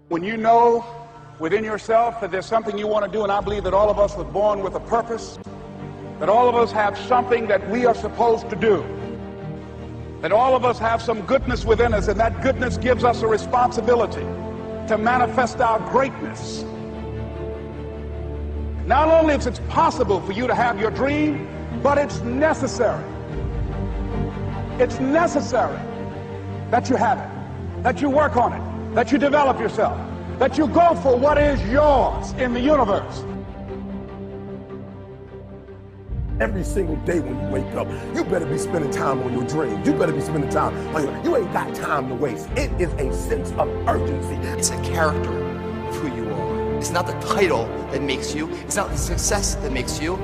When you know within yourself that there's something you want to do, and I believe that all of us were born with a purpose, that all of us have something that we are supposed to do, that all of us have some goodness within us, and that goodness gives us a responsibility to manifest our greatness. Not only is it possible for you to have your dream, but it's necessary. It's necessary that you have it, that you work on it, that you develop yourself, that you go for what is yours in the universe. Every single day when you wake up, you better be spending time on your dreams. You better be spending time on you ain't got time to waste. It is a sense of urgency. It's a character of who you are. It's not the title that makes you. It's not the success that makes you.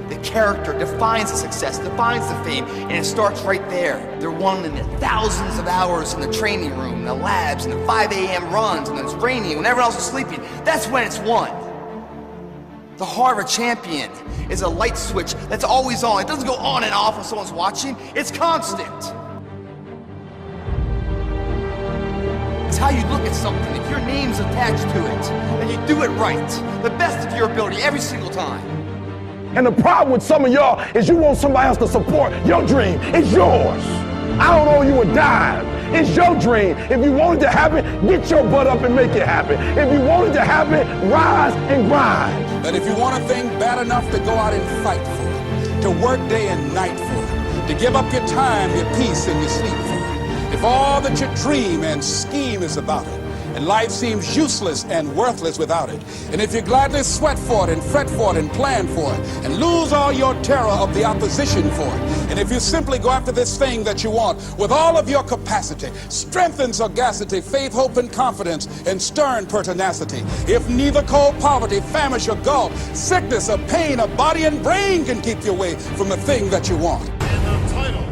The character defines the success, defines the fame, and it starts right there. They're won in the thousands of hours in the training room, the labs, and the 5 a.m. runs, and it's raining when everyone else is sleeping. That's when it's won. The heart of a champion is a light switch that's always on. It doesn't go on and off when someone's watching. It's constant. It's how you look at something. If your name's attached to it, and you do it right, the best of your ability every single time. And the problem with some of y'all is you want somebody else to support your dream. It's yours. I don't owe you a dime. It's your dream. If you want it to happen, get your butt up and make it happen. If you want it to happen, rise and grind. That if you want a thing bad enough to go out and fight for it, to work day and night for it, to give up your time, your peace, and your sleep for it, if all that you dream and scheme is about it, and life seems useless and worthless without it, and if you gladly sweat for it and fret for it and plan for it and lose all your terror of the opposition for it, and if you simply go after this thing that you want with all of your capacity, strength and sagacity, faith, hope, and confidence, and stern pertinacity, if neither cold poverty, famish, or gulf, sickness, or pain, or body and brain can keep you away from the thing that you want. And the title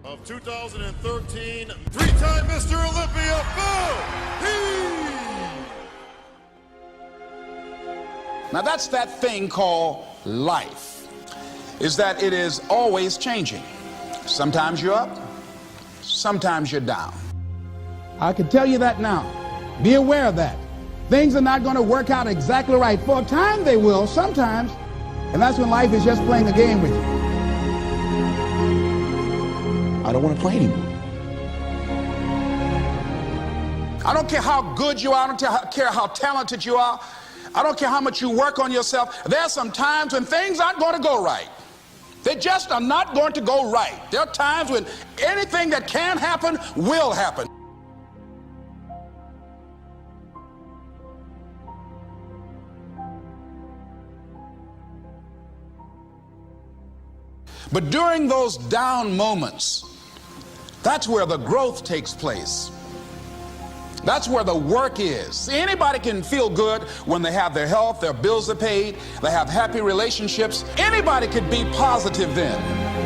of 2013, three-time Mr. Olympia, Bo He! Now that's that thing called life, is that it is always changing. Sometimes you're up, sometimes you're down. I can tell you that now. Be aware of that. Things are not going to work out exactly right. For a time they will, sometimes, and that's when life is just playing a game with you. I don't want to play anymore. I don't care how good you are. I don't care how talented you are. I don't care how much you work on yourself. There are some times when things aren't going to go right. They just are not going to go right. There are times when anything that can happen will happen. But during those down moments, that's where the growth takes place. That's where the work is. See, anybody can feel good when they have their health, their bills are paid, they have happy relationships. Anybody could be positive then.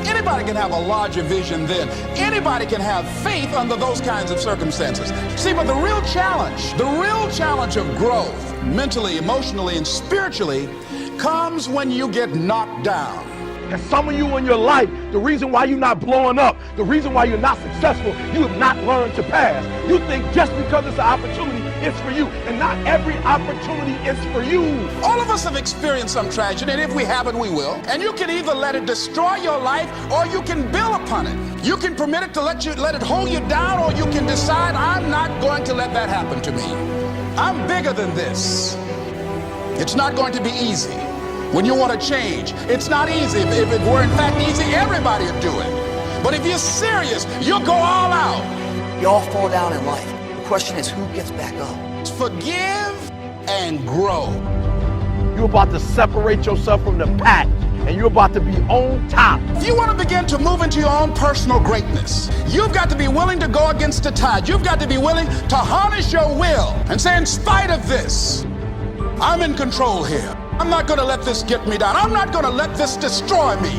Anybody can have a larger vision then. Anybody can have faith under those kinds of circumstances. See, but the real challenge of growth, mentally, emotionally, and spiritually, comes when you get knocked down. And some of you in your life, the reason why you're not blowing up, the reason why you're not successful, you have not learned to pass. You think just because it's an opportunity, it's for you. And not every opportunity is for you. All of us have experienced some tragedy, and if we haven't, we will. And you can either let it destroy your life, or you can build upon it. You can permit it to let it hold you down, or you can decide, I'm not going to let that happen to me. I'm bigger than this. It's not going to be easy. When you want to change, it's not easy. If it were in fact easy, everybody would do it. But if you're serious, you'll go all out. You all fall down in life. The question is, who gets back up? Forgive and grow. You're about to separate yourself from the pack, and you're about to be on top. If you want to begin to move into your own personal greatness, you've got to be willing to go against the tide. You've got to be willing to harness your will and say, in spite of this, I'm in control here. I'm not going to let this get me down. I'm not going to let this destroy me.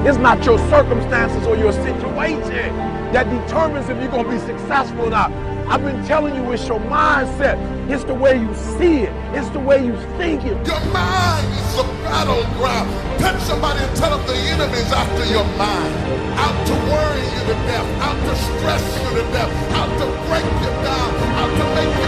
It's not your circumstances or your situation that determines if you're going to be successful or not. I've been telling you, it's your mindset. It's the way you see it. It's the way you think it. Your mind is the battleground. Touch somebody and tell them the enemy's after your mind. Out to worry you to death. Out to stress you to death. Out to break you down. Out to make you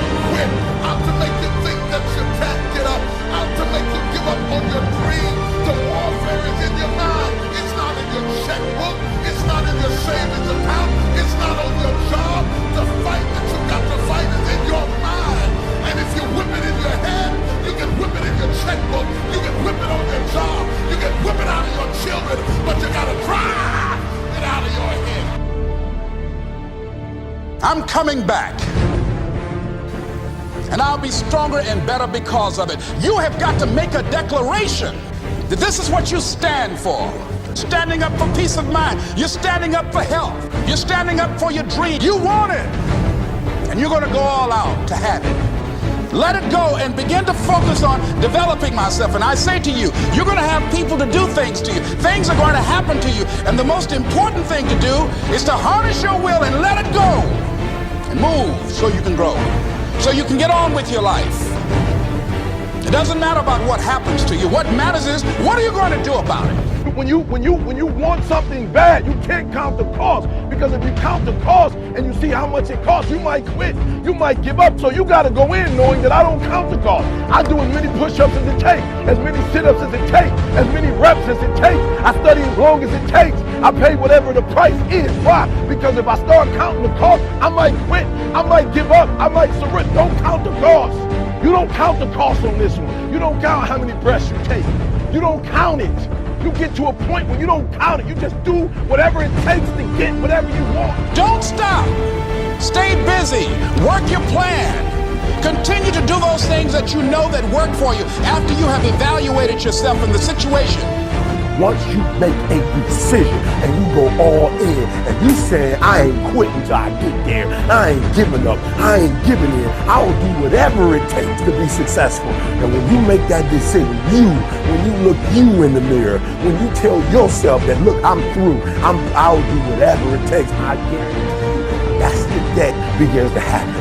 coming back. And I'll be stronger and better because of it. You have got to make a declaration that this is what you stand for. Standing up for peace of mind. You're standing up for health. You're standing up for your dream. You want it. And you're going to go all out to have it. Let it go and begin to focus on developing myself. And I say to you, you're going to have people to do things to you. Things are going to happen to you. And the most important thing to do is to harness your will and let it go. And move so you can grow. So you can get on with your life. It doesn't matter about what happens to you. What matters is, what are you going to do about it? When you want something bad, you can't count the cost, because if you count the cost and you see how much it costs, you might quit, you might give up. So you got to go in knowing that I don't count the cost. I do as many push-ups as it takes, as many sit-ups as it takes, as many reps as it takes. I study as long as it takes. I pay whatever the price is. Why? Because if I start counting the cost, I might quit, I might give up, I might surrender. Don't count the cost. You don't count the cost on this one. You don't count how many breaths you take. You don't count it. You get to a point where you don't count it. You just do whatever it takes to get whatever you want. Don't stop. Stay busy. Work your plan. Continue to do those things that you know that work for you after you have evaluated yourself in the situation. Once you make a decision and you go all in and you say, I ain't quitting till I get there, I ain't giving up, I ain't giving in, I will do whatever it takes to be successful. And when you make that decision, when you look you in the mirror, when you tell yourself that, look, I'm through, I'll do whatever it takes, I guarantee you, that's the day begins to happen.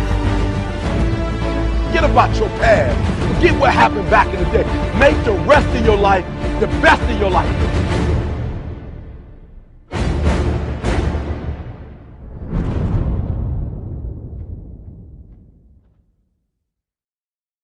Forget about your past. Forget what happened back in the day. Make the rest of your life the best of your life.